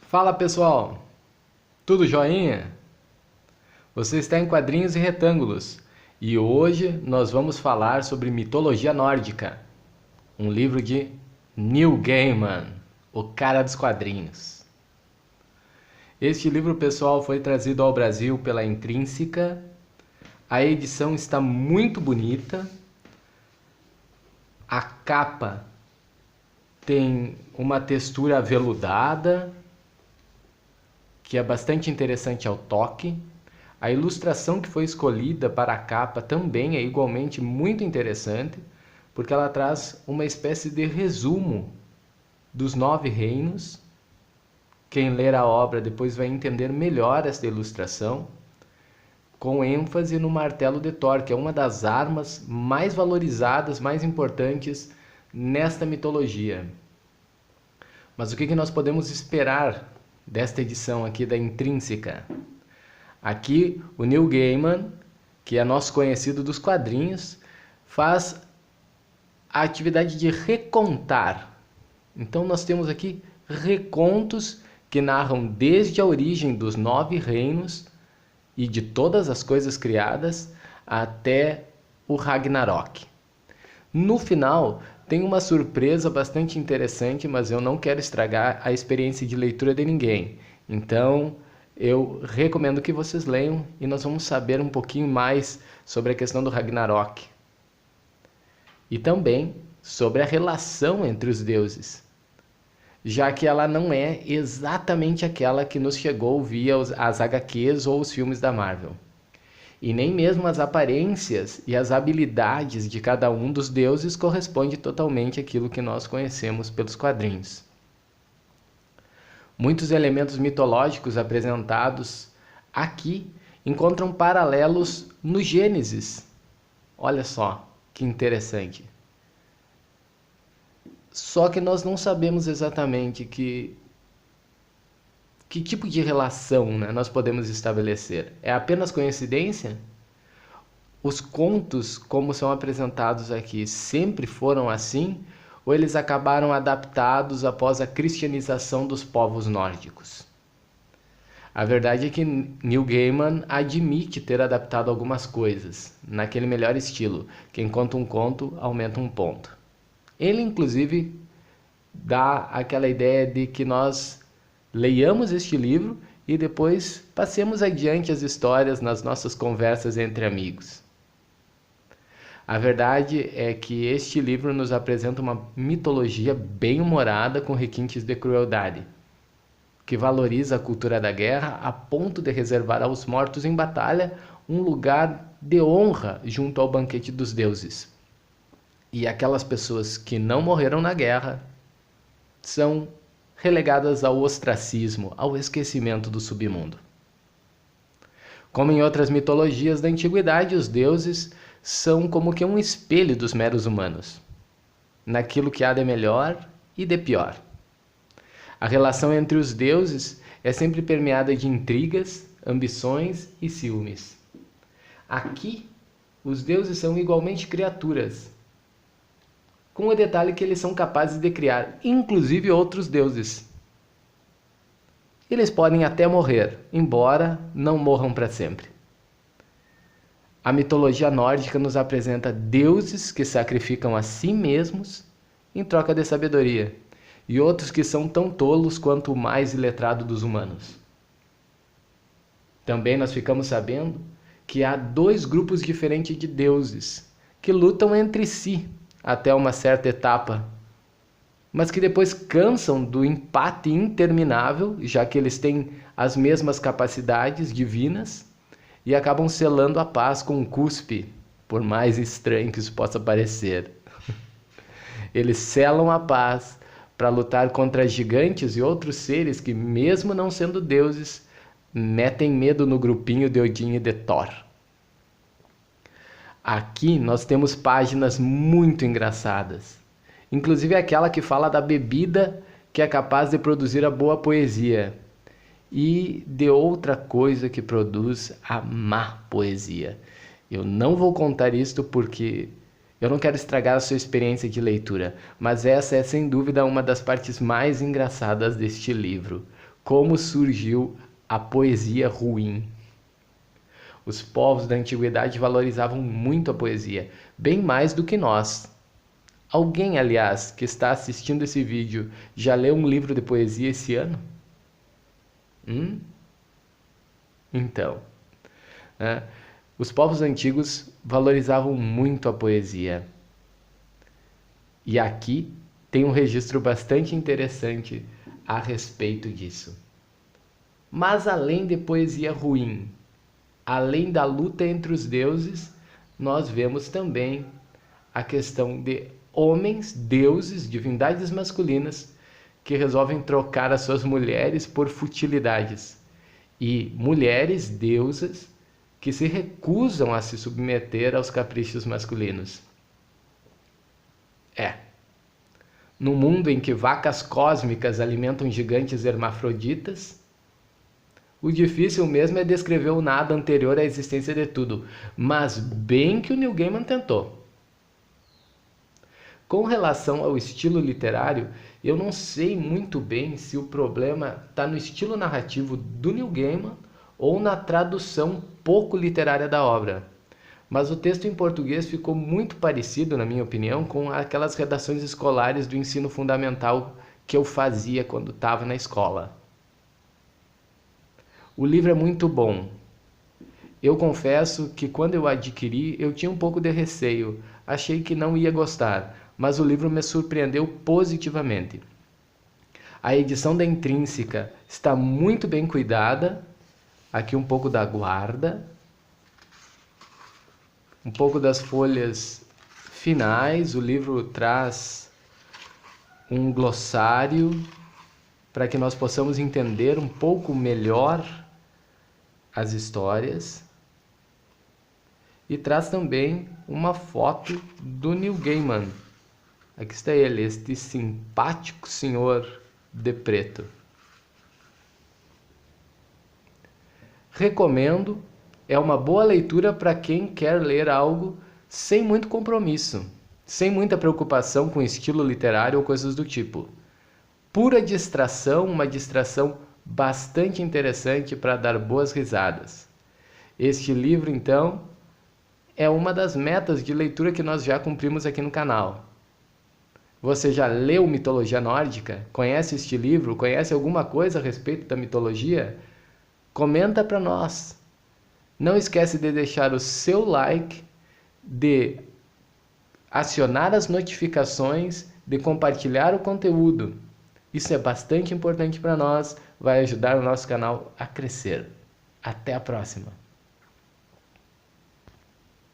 Fala pessoal, tudo joinha? Você está em Quadrinhos e Retângulos e hoje nós vamos falar sobre mitologia nórdica, um livro de Neil Gaiman, o cara dos quadrinhos. Este livro, pessoal, foi trazido ao Brasil pela Intrínseca. A edição está muito bonita. A capa tem uma textura aveludada, que é bastante interessante ao toque. A ilustração que foi escolhida para a capa também é igualmente muito interessante, porque ela traz uma espécie de resumo dos 9 reinos. Quem ler a obra depois vai entender melhor esta ilustração, com ênfase no martelo de Thor, que é uma das armas mais valorizadas, mais importantes nesta mitologia. Mas o que nós podemos esperar desta edição aqui da Intrínseca? Aqui o Neil Gaiman, que é nosso conhecido dos quadrinhos, faz a atividade de recontar. Então nós temos aqui recontos que narram desde a origem dos 9 reinos e de todas as coisas criadas até o Ragnarok. No final tem uma surpresa bastante interessante, mas eu não quero estragar a experiência de leitura de ninguém. Então eu recomendo que vocês leiam e nós vamos saber um pouquinho mais sobre a questão do Ragnarok. E também sobre a relação entre os deuses, já que ela não é exatamente aquela que nos chegou via as HQs ou os filmes da Marvel. E nem mesmo as aparências e as habilidades de cada um dos deuses corresponde totalmente àquilo que nós conhecemos pelos quadrinhos. Muitos elementos mitológicos apresentados aqui encontram paralelos no Gênesis. Olha só que interessante. Só que nós não sabemos exatamente que tipo de relação, né, nós podemos estabelecer. É apenas coincidência? Os contos, como são apresentados aqui, sempre foram assim? Ou eles acabaram adaptados após a cristianização dos povos nórdicos? A verdade é que Neil Gaiman admite ter adaptado algumas coisas, naquele melhor estilo: quem conta um conto, aumenta um ponto. Ele, inclusive, dá aquela ideia de que nós leiamos este livro e depois passemos adiante as histórias nas nossas conversas entre amigos. A verdade é que este livro nos apresenta uma mitologia bem humorada com requintes de crueldade, que valoriza a cultura da guerra a ponto de reservar aos mortos em batalha um lugar de honra junto ao banquete dos deuses. E aquelas pessoas que não morreram na guerra são relegadas ao ostracismo, ao esquecimento do submundo. Como em outras mitologias da antiguidade, os deuses são como que um espelho dos meros humanos, naquilo que há de melhor e de pior. A relação entre os deuses é sempre permeada de intrigas, ambições e ciúmes. Aqui, os deuses são igualmente criaturas, com o detalhe que eles são capazes de criar, inclusive, outros deuses. Eles podem até morrer, embora não morram para sempre. A mitologia nórdica nos apresenta deuses que sacrificam a si mesmos em troca de sabedoria, e outros que são tão tolos quanto o mais iletrado dos humanos. Também nós ficamos sabendo que há 2 grupos diferentes de deuses que lutam entre si até uma certa etapa, mas que depois cansam do empate interminável, já que eles têm as mesmas capacidades divinas, e acabam selando a paz com um cuspe, por mais estranho que isso possa parecer. Eles selam a paz para lutar contra gigantes e outros seres que, mesmo não sendo deuses, metem medo no grupinho de Odin e de Thor. Aqui nós temos páginas muito engraçadas, inclusive aquela que fala da bebida que é capaz de produzir a boa poesia e de outra coisa que produz a má poesia. Eu não vou contar isto porque eu não quero estragar a sua experiência de leitura, mas essa é sem dúvida uma das partes mais engraçadas deste livro. como surgiu a poesia ruim. Os povos da antiguidade valorizavam muito a poesia, bem mais do que nós. Alguém, aliás, que está assistindo esse vídeo, já leu um livro de poesia esse ano? Então, né? Os povos antigos valorizavam muito a poesia. E aqui tem um registro bastante interessante a respeito disso. Mas além de poesia ruim, além da luta entre os deuses, nós vemos também a questão de homens, deuses, divindades masculinas, que resolvem trocar as suas mulheres por futilidades. E mulheres, deusas, que se recusam a se submeter aos caprichos masculinos. No mundo em que vacas cósmicas alimentam gigantes hermafroditas, o difícil mesmo é descrever o nada anterior à existência de tudo, mas bem que o Neil Gaiman tentou. Com relação ao estilo literário, eu não sei muito bem se o problema está no estilo narrativo do Neil Gaiman ou na tradução pouco literária da obra. Mas o texto em português ficou muito parecido, na minha opinião, com aquelas redações escolares do ensino fundamental que eu fazia quando estava na escola. O livro é muito bom. Eu confesso que quando eu adquiri, eu tinha um pouco de receio. Achei que não ia gostar, mas o livro me surpreendeu positivamente. A edição da Intrínseca está muito bem cuidada. Aqui um pouco da guarda. Um pouco das folhas finais. O livro traz um glossário para que nós possamos entender um pouco melhor as histórias. E traz também uma foto do Neil Gaiman. Aqui está ele, este simpático senhor de preto. Recomendo, é uma boa leitura para quem quer ler algo sem muito compromisso, sem muita preocupação com estilo literário ou coisas do tipo. Pura distração, uma distração bastante interessante para dar boas risadas. Este livro, então, é uma das metas de leitura que nós já cumprimos aqui no canal. Você já leu mitologia nórdica? Conhece este livro? Conhece alguma coisa a respeito da mitologia? Comenta para nós. Não esquece de deixar o seu like, de acionar as notificações, de compartilhar o conteúdo. Isso é bastante importante para nós, vai ajudar o nosso canal a crescer. Até a próxima!